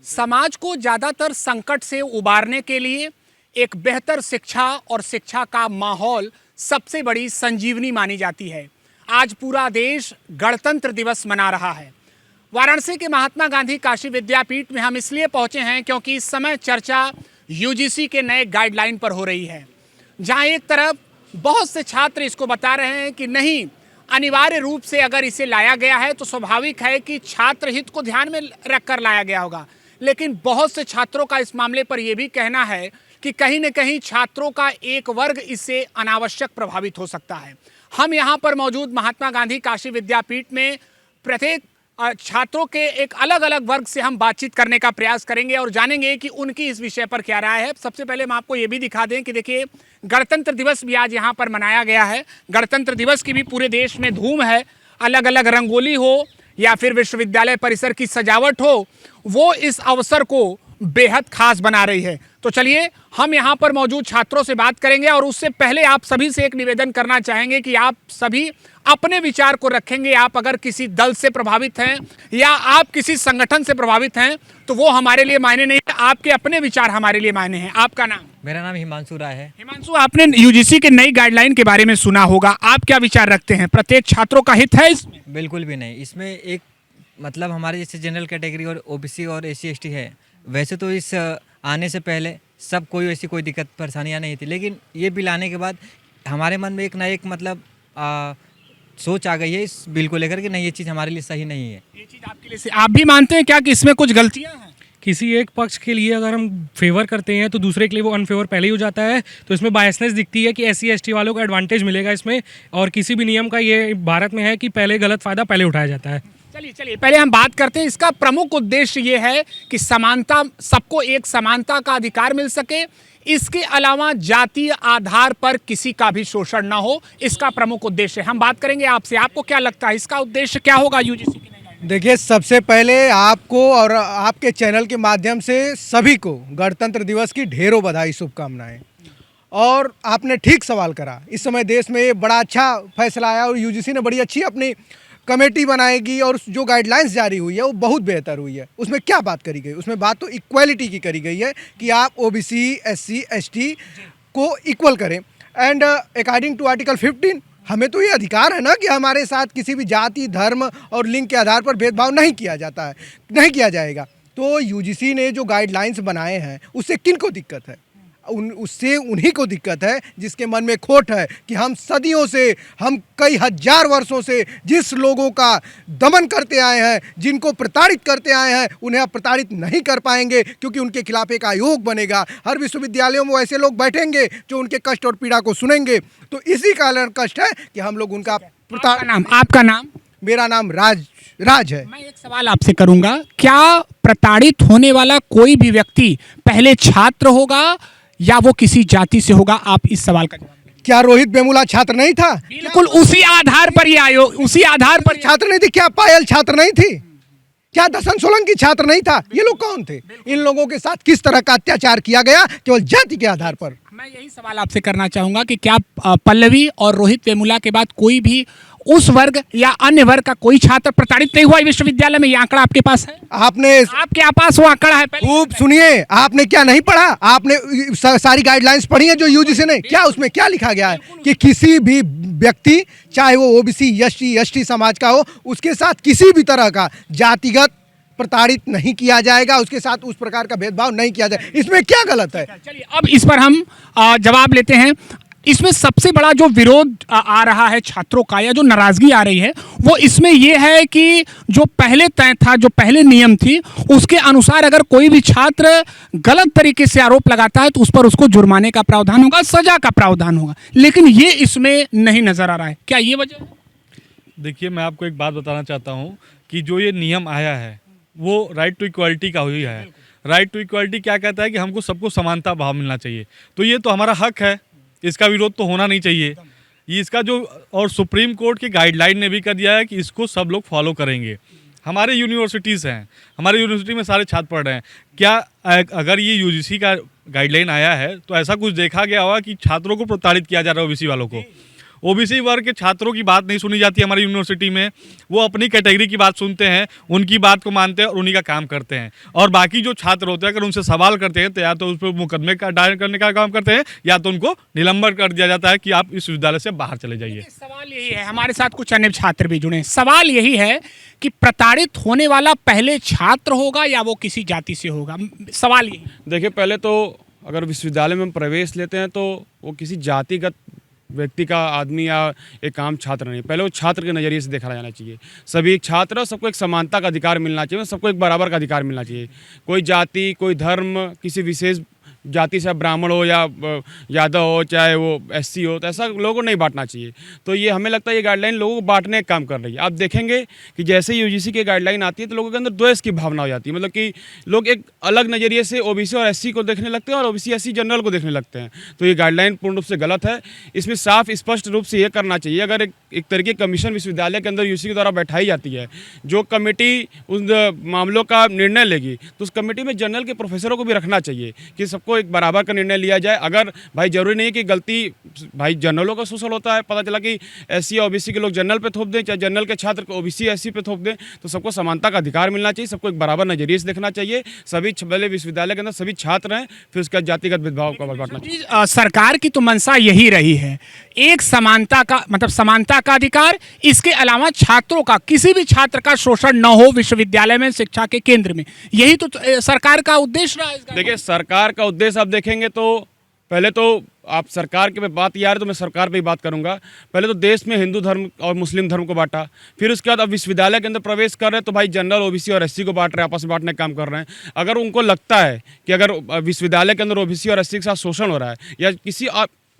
समाज को ज़्यादातर संकट से उबारने के लिए एक बेहतर शिक्षा और शिक्षा का माहौल सबसे बड़ी संजीवनी मानी जाती है। आज पूरा देश गणतंत्र दिवस मना रहा है। वाराणसी के महात्मा गांधी काशी विद्यापीठ में हम इसलिए पहुंचे हैं क्योंकि इस समय चर्चा यूजीसी के नए गाइडलाइन पर हो रही है, जहां एक तरफ बहुत से छात्र इसको बता रहे हैं कि नहीं, अनिवार्य रूप से अगर इसे लाया गया है तो स्वाभाविक है कि छात्र हित को ध्यान में रखकर लाया गया होगा। लेकिन बहुत से छात्रों का इस मामले पर यह भी कहना है कि कहीं न कहीं छात्रों का एक वर्ग इससे अनावश्यक प्रभावित हो सकता है। हम यहाँ पर मौजूद महात्मा गांधी काशी विद्यापीठ में प्रत्येक छात्रों के एक अलग अलग वर्ग से हम बातचीत करने का प्रयास करेंगे और जानेंगे कि उनकी इस विषय पर क्या राय है। सबसे पहले हम आपको ये भी दिखा दें कि देखिए, गणतंत्र दिवस भी आज यहाँ पर मनाया गया है। गणतंत्र दिवस की भी पूरे देश में धूम है। अलग अलग रंगोली हो या फिर विश्वविद्यालय परिसर की सजावट हो, वो इस अवसर को बेहद खास बना रही है। तो चलिए हम यहाँ पर मौजूद छात्रों से बात करेंगे और उससे पहले आप सभी से एक निवेदन करना चाहेंगे कि आप सभी अपने विचार को रखेंगे। आप अगर किसी दल से प्रभावित हैं या आप किसी संगठन से प्रभावित हैं तो वो हमारे लिए मायने नहीं है, आपके अपने विचार हमारे लिए मायने हैं। आपका नाम? मेरा नाम हिमांशु राय है। हिमांशु, आपने यूजीसी के नई गाइडलाइन के बारे में सुना होगा, आप क्या विचार रखते हैं? प्रत्येक छात्रों का हित है इसमें? बिल्कुल भी नहीं। इसमें एक मतलब हमारे जैसे जनरल कैटेगरी और ओबीसी और एससी एसटी है, वैसे तो इस आने से पहले सब कोई ऐसी कोई दिक्कत परेशानियां नहीं थी, लेकिन ये बिल आने के बाद हमारे मन में एक ना एक मतलब सोच आ गई है इस बिल को लेकर कि नहीं, ये चीज़ हमारे लिए सही नहीं है। ये चीज़ आपके लिए आप भी मानते हैं क्या कि इसमें कुछ गलतियां हैं? किसी एक पक्ष के लिए अगर हम फेवर करते हैं तो दूसरे के लिए वो अनफेवर पहले ही हो जाता है, तो इसमें बायसनेस दिखती है कि एससी एसटी वालों को एडवांटेज मिलेगा इसमें। और किसी भी नियम का ये भारत में है कि पहले गलत फ़ायदा पहले उठाया जाता है। चलिए पहले हम बात करते हैं। इसका प्रमुख उद्देश्य ये है कि समानता, सबको एक समानता का अधिकार मिल सके। इसके अलावा जातीय आधार पर किसी का भी शोषण ना हो, इसका प्रमुख उद्देश्य है। हम बात करेंगे आपसे, आपको क्या लगता है इसका उद्देश्य क्या होगा यूजीसी की? देखिए, सबसे पहले आपको और आपके चैनल के माध्यम से सभी को गणतंत्र दिवस की ढेरों बधाई, शुभकामनाएं। और आपने ठीक सवाल करा। इस समय देश में ये बड़ा अच्छा फैसला आया और यूजीसी ने बड़ी अच्छी अपनी कमेटी बनाएगी और जो गाइडलाइंस जारी हुई है वो बहुत बेहतर हुई है। उसमें क्या बात करी गई? उसमें बात तो इक्वालिटी की करी गई है कि आप ओबीसी, एससी, एसटी को इक्वल करें। एंड अकॉर्डिंग टू आर्टिकल 15 हमें तो ये अधिकार है ना कि हमारे साथ किसी भी जाति, धर्म और लिंग के आधार पर भेदभाव नहीं किया जाता है, नहीं किया जाएगा। तो यूजीसी ने जो गाइडलाइंस बनाए हैं उससे किन को दिक्कत है? उससे उन्हीं को दिक्कत है जिसके मन में खोट है कि हम सदियों से, हम कई हजार वर्षों से जिस लोगों का दमन करते आए हैं, जिनको प्रताड़ित करते आए हैं, उन्हें अब प्रताड़ित नहीं कर पाएंगे, क्योंकि उनके खिलाफ एक आयोग बनेगा। हर विश्वविद्यालयों में ऐसे लोग बैठेंगे जो उनके कष्ट और पीड़ा को सुनेंगे। तो इसी कारण कष्ट है कि हम लोग उनका आपका नाम? मेरा नाम राज है। मैं एक सवाल आपसे करूंगा, क्या प्रताड़ित होने वाला कोई भी व्यक्ति पहले छात्र होगा या वो किसी जाति से होगा? आप इस सवाल का जवाब दें। क्या रोहित वेमुला छात्र नहीं था? बिल्कुल उसी आधार पर ये आयोग, उसी आधार पर छात्र नहीं थी। क्या पायल छात्र नहीं थी? क्या दसन सोलंकी छात्र नहीं था? ये लोग कौन थे? इन लोगों के साथ किस तरह का अत्याचार किया गया केवल जाति के आधार पर? मैं यही सवाल आपसे करना चाहूंगा कि क्या पल्लवी और रोहित वेमुला के बाद कोई भी उस वर्ग या अन्य वर्ग का कोई छात्र प्रताड़ित नहीं हुआ विश्वविद्यालय में? ये आंकड़ा आपके पास है? आपके पास वो आंकड़ा है? खूब सुनिए, आपने क्या नहीं पढ़ा? आपने सारी गाइडलाइंस पढ़ी है जो यूजीसी ने? क्या उसमें क्या लिखा गया है कि किसी भी व्यक्ति, चाहे वो ओबीसी, एसटी समाज का हो, उसके साथ किसी भी तरह का जातिगत प्रताड़ित नहीं किया जाएगा, उसके साथ उस प्रकार का भेदभाव नहीं किया जाएगा। इसमें क्या गलत है? चलिए अब इस पर हम जवाब लेते हैं। इसमें सबसे बड़ा जो विरोध आ रहा है छात्रों का, या जो नाराजगी आ रही है, वो इसमें ये है कि जो पहले तय था, जो पहले नियम थी, उसके अनुसार अगर कोई भी छात्र गलत तरीके से आरोप लगाता है तो उस पर उसको जुर्माने का प्रावधान होगा, सजा का प्रावधान होगा। लेकिन ये इसमें नहीं नजर आ रहा है। क्या ये वजह है? देखिए, मैं आपको एक बात बताना चाहता हूँ कि जो ये नियम आया है वो राइट टू इक्वालिटी का ही है। राइट टू इक्वालिटी क्या कहता है कि हमको सबको समानता भाव मिलना चाहिए। तो ये तो हमारा हक है, इसका विरोध तो होना नहीं चाहिए। ये इसका जो, और सुप्रीम कोर्ट की गाइडलाइन ने भी कर दिया है कि इसको सब लोग फॉलो करेंगे। हमारे यूनिवर्सिटीज़ हैं, हमारे यूनिवर्सिटी में सारे छात्र पढ़ रहे हैं। क्या अगर ये यूजीसी का गाइडलाइन आया है तो ऐसा कुछ देखा गया होगा कि छात्रों को प्रताड़ित किया जा रहा है ओबीसी वालों को? ओबीसी वर्ग के छात्रों की बात नहीं सुनी जाती हमारी यूनिवर्सिटी में। वो अपनी कैटेगरी की बात सुनते हैं, उनकी बात को मानते हैं और उन्हीं का काम करते हैं। और बाकी जो छात्र होते हैं अगर उनसे सवाल करते हैं तो या तो उस पर मुकदमे का दायर करने का काम करते हैं या तो उनको निलंबन कर दिया जाता है कि आप इस विश्वविद्यालय से बाहर चले जाइए। सवाल यही है, हमारे साथ कुछ अन्य छात्र भी जुड़े हैं। सवाल यही है कि प्रताड़ित होने वाला पहले छात्र होगा या वो किसी जाति से होगा? सवाल यही। देखिए, पहले तो अगर विश्वविद्यालय में हम प्रवेश लेते हैं तो वो किसी जातिगत व्यक्ति का आदमी या एक आम छात्र नहीं, पहले वो छात्र के नज़रिए से देखा जाना चाहिए। सभी एक छात्र, सबको एक समानता का अधिकार मिलना चाहिए, सबको एक बराबर का अधिकार मिलना चाहिए। कोई जाति, कोई धर्म, किसी विशेष जाति से ब्राह्मण हो या यादव हो, चाहे वो एससी हो, तो ऐसा लोगों को नहीं बांटना चाहिए। तो ये हमें लगता है ये गाइडलाइन लोगों को बांटने का काम कर रही है। आप देखेंगे कि जैसे यूजीसी की गाइडलाइन आती है तो लोगों के अंदर द्वेष की भावना हो जाती है, मतलब कि लोग एक अलग नज़रिए से ओबीसी और एससी को देखने लगते हैं और ओबीसी एससी जनरल को देखने लगते हैं। तो ये गाइडलाइन पूर्ण रूप से गलत है। इसमें साफ स्पष्ट रूप से ये करना चाहिए, अगर एक तरीके कमीशन विश्वविद्यालय के अंदर यूजीसी के द्वारा बैठाई जाती है, जो कमेटी उन मामलों का निर्णय लेगी, तो उस कमेटी में जनरल के प्रोफेसरों को भी रखना चाहिए कि सबको एक बराबर का निर्णय लिया जाए। अगर भाई जरूरी नहीं है कि गलती भाई जनरलों का शोषण होता है, पता चला कि एससी और ओबीसी के लोग जनरल पे थोप दें, चाहे जनरल के छात्र को ओबीसी एससी पे थोप दें, तो सबको समानता का अधिकार मिलना चाहिए, सबको एक बराबर नजरिए से देखना चाहिए। सभी पहले विश्वविद्यालय के अंदर सभी छात्र हैं, फिर उसका जातिगत भेदभाव का बांटना चाहिए। सरकार की तो मंशा यही रही है, एक समानता का मतलब समानता का अधिकार, इसके अलावा छात्रों का, किसी भी छात्र का शोषण न हो विश्वविद्यालय में, शिक्षा के केंद्र में। यही तो सरकार का उद्देश्य रहा है। देखिए, सरकार का उद्देश्य आप देखेंगे तो पहले तो आप सरकार के पे बात यार तो मैं सरकार पे ही बात करूंगा। पहले तो देश में हिंदू धर्म और मुस्लिम धर्म को बांटा, फिर उसके बाद अब विश्वविद्यालय के अंदर प्रवेश कर रहे हैं तो भाई जनरल ओबीसी और एससी को बांट रहे हैं, आपस में बांटने का काम कर रहे हैं। अगर उनको लगता है कि अगर विश्वविद्यालय के अंदर ओबीसी और एससी के साथ शोषण हो रहा है या किसी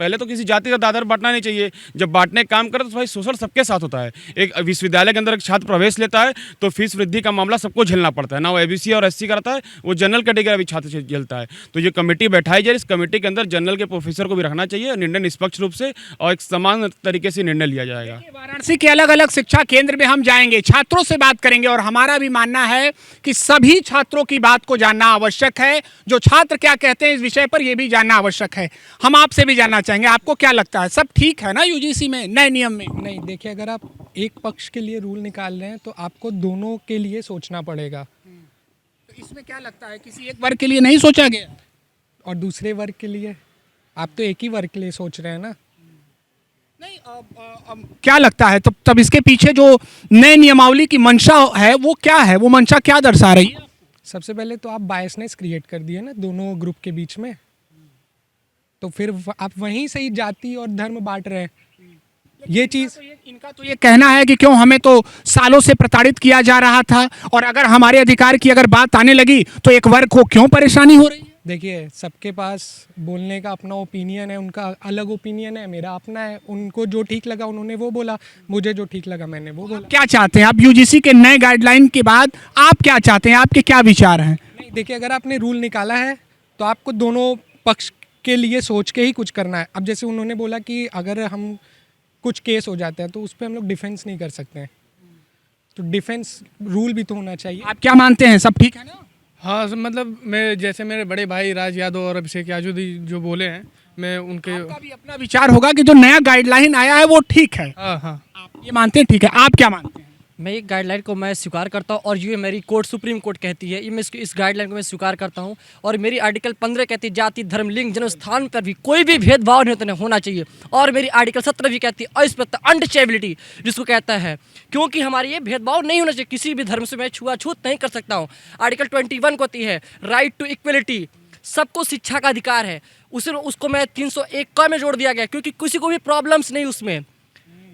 पहले तो किसी जाति का दादर बांटना नहीं चाहिए। जब बांटने का काम करे तो भाई शोषण सबके साथ होता है। एक विश्वविद्यालय के अंदर एक छात्र प्रवेश लेता है तो फीस वृद्धि का मामला सबको झेलना पड़ता है, ना वो एबीसी और एससी करता है, वो जनरल कैटेगरी भी छात्र झेलता है। तो ये कमेटी बैठाई जाए, इस कमेटी के अंदर जनरल के प्रोफेसर को भी रखना चाहिए, निर्णय निष्पक्ष रूप से और एक समान तरीके से निर्णय लिया जाएगा। वाराणसी के अलग अलग शिक्षा केंद्र में हम जाएंगे, छात्रों से बात करेंगे और हमारा भी मानना है कि सभी छात्रों की बात को जानना आवश्यक है। जो छात्र क्या कहते हैं इस विषय पर, यह भी जानना आवश्यक है। हम आपसे भी जानना चाहेंगे, आपको क्या लगता है, सब ठीक है ना यूजीसी में नए नियम में? नहीं, देखिए, अगर आप एक पक्ष के लिए रूल निकाल रहे हैं तो आपको दोनों के लिए सोचना पड़ेगा। तो इसमें क्या लगता है किसी एक वर्ग के लिए नहीं सोचा गया और दूसरे वर्ग के लिए? आप तो एक ही वर्ग के लिए सोच रहे हैं ना। नहीं, क्या लगता है तब इसके पीछे जो नए नियमावली की मंशा है वो क्या है, वो मंशा क्या दर्शा रही है? सबसे पहले तो आप बायसनेस क्रिएट कर दिए ना दोनों ग्रुप के बीच में, तो फिर आप वहीं से ही जाति और धर्म बांट रहे हैं। ये चीज़ इनका तो ये कहना है कि क्यों हमें तो सालों से प्रताड़ित किया जा रहा था और अगर हमारे अधिकार की अगर बात आने लगी तो एक वर्ग को क्यों परेशानी हो रही है? देखिए, सबके पास बोलने का अपना ओपिनियन है, उनका अलग ओपिनियन है, मेरा अपना है। उनको जो ठीक लगा उन्होंने वो बोला, मुझे जो ठीक लगा मैंने वो बोला। क्या चाहते हैं आप यूजीसी के नए गाइडलाइन के बाद? आप क्या चाहते हैं, आपके क्या विचार हैं? नहीं, देखिए, अगर आपने रूल निकाला है तो आपको दोनों पक्ष के लिए सोच के ही कुछ करना है। अब जैसे उन्होंने बोला कि अगर हम कुछ केस हो जाता है तो उस पर हम लोग डिफेंस नहीं कर सकते हैं, तो डिफेंस रूल भी तो होना चाहिए। आप क्या मानते हैं, सब ठीक है ना? हाँ, मतलब मैं जैसे मेरे बड़े भाई राज यादव और अभिषेक याजूदी जो बोले हैं, मैं उनके आपका भी अपना विचार होगा कि जो नया गाइडलाइन आया है वो ठीक है। हाँ हाँ आप ये मानते हैं ठीक है, आप क्या मानते हैं? मैं ये गाइडलाइन को मैं स्वीकार करता हूँ और ये मेरी कोर्ट सुप्रीम कोर्ट कहती है, ये मैं इस गाइडलाइन को मैं स्वीकार करता हूँ। और मेरी आर्टिकल 15 कहती है जाति धर्म लिंग जन्मस्थान पर भी कोई भी भेदभाव नहीं होना चाहिए। और मेरी आर्टिकल 17 भी कहती है अस्पृश्यता अनटचेबिलिटी, जिसको कहता है क्योंकि हमारी ये भेदभाव नहीं होना चाहिए, किसी भी धर्म से मैं छुआछूत नहीं कर सकता हूँ। आर्टिकल 21 कहती है राइट टू इक्वलिटी, सबको शिक्षा का अधिकार है, उसको मैं 301 में जोड़ दिया गया क्योंकि किसी को भी प्रॉब्लम्स नहीं उसमें।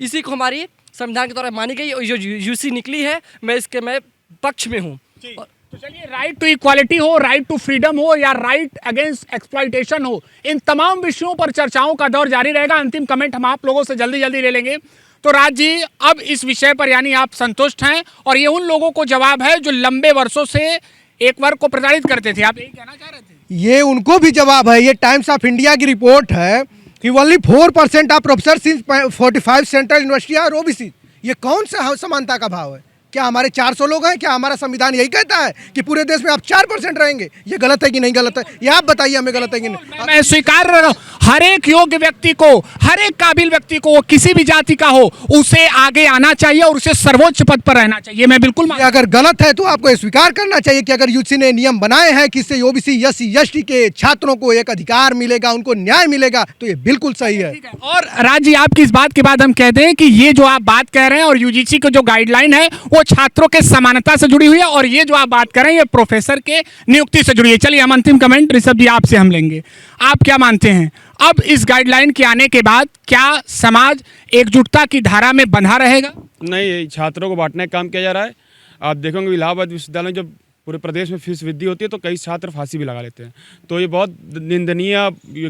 इसी को हमारी संविधान के द्वारा मानी गई और जो यूसी निकली है मैं पक्ष में हूँ। तो चलिए, राइट टू इक्वालिटी हो, राइट टू फ्रीडम हो या राइट अगेंस्ट एक्सप्लॉइटेशन हो, इन तमाम विषयों पर चर्चाओं का दौर जारी रहेगा। अंतिम कमेंट हम आप लोगों से जल्दी ले लेंगे। तो राज जी, अब इस विषय पर यानी आप संतुष्ट हैं और ये उन लोगों को जवाब है जो लंबे वर्षों से एक वर्ग को प्रताड़ित करते थे, आप यही कहना चाह रहे थे? ये उनको भी जवाब है। ये टाइम्स ऑफ इंडिया की रिपोर्ट है कि only 4% of professor since 45 central university और ओबीसी। ये कौन सा समानता का भाव है? क्या हमारे 400 लोग हैं? क्या हमारा संविधान यही कहता है कि पूरे देश में आप 4% रहेंगे? ये गलत है कि नहीं गलत है? ये आप बताइए हमें, गलत है कि नहीं? मैं स्वीकार कर रहा हूं, हर एक योग्य व्यक्ति को, हर एक काबिल व्यक्ति को, वो किसी भी जाति का हो, उसे आगे आना चाहिए और उसे सर्वोच्च पद पर रहना चाहिए। मैं बिल्कुल ये अगर गलत है तो आपको ये स्वीकार करना चाहिए कि अगर यूजीसी ने नियम बनाए हैं कि इससे ओबीसी एससी एसटी के छात्रों को एक अधिकार मिलेगा, उनको न्याय मिलेगा, तो ये बिल्कुल सही है। और राज जी, आपकी इस बात के बाद हम कहते हैं कि ये जो आप बात कह रहे हैं और यूजीसी की जो गाइडलाइन है वो छात्रों के समानता से जुड़ी हुई है, और ये जो आप बात कर रहे हैं ये प्रोफेसर के नियुक्ति से जुड़ी है। चलिए हम अंतिम कमेंट ऋषभ जी आपसे हम लेंगे। आप क्या मानते हैं, अब इस गाइडलाइन के आने के बाद क्या समाज एकजुटता की धारा में बंधा रहेगा? नहीं, ये छात्रों को बांटने का काम किया जा रहा है। आप देखोगे इलाहाबाद विश्वविद्यालय में जब पूरे प्रदेश में फीस वृद्धि होती है तो कई छात्र फांसी भी लगा लेते हैं। तो ये बहुत निंदनीय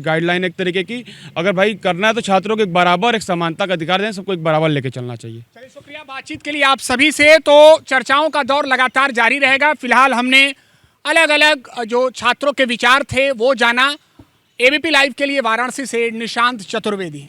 गाइडलाइन एक तरीके की। अगर भाई करना है तो छात्रों को एक बराबर, एक समानता का अधिकार दें, सबको एक बराबर लेके चलना चाहिए। चलिए, शुक्रिया बातचीत के लिए आप सभी से। तो चर्चाओं का दौर लगातार जारी रहेगा। फिलहाल हमने अलग अलग जो छात्रों के विचार थे वो जाना। एबीपी लाइव के लिए वाराणसी से निशांत चतुर्वेदी।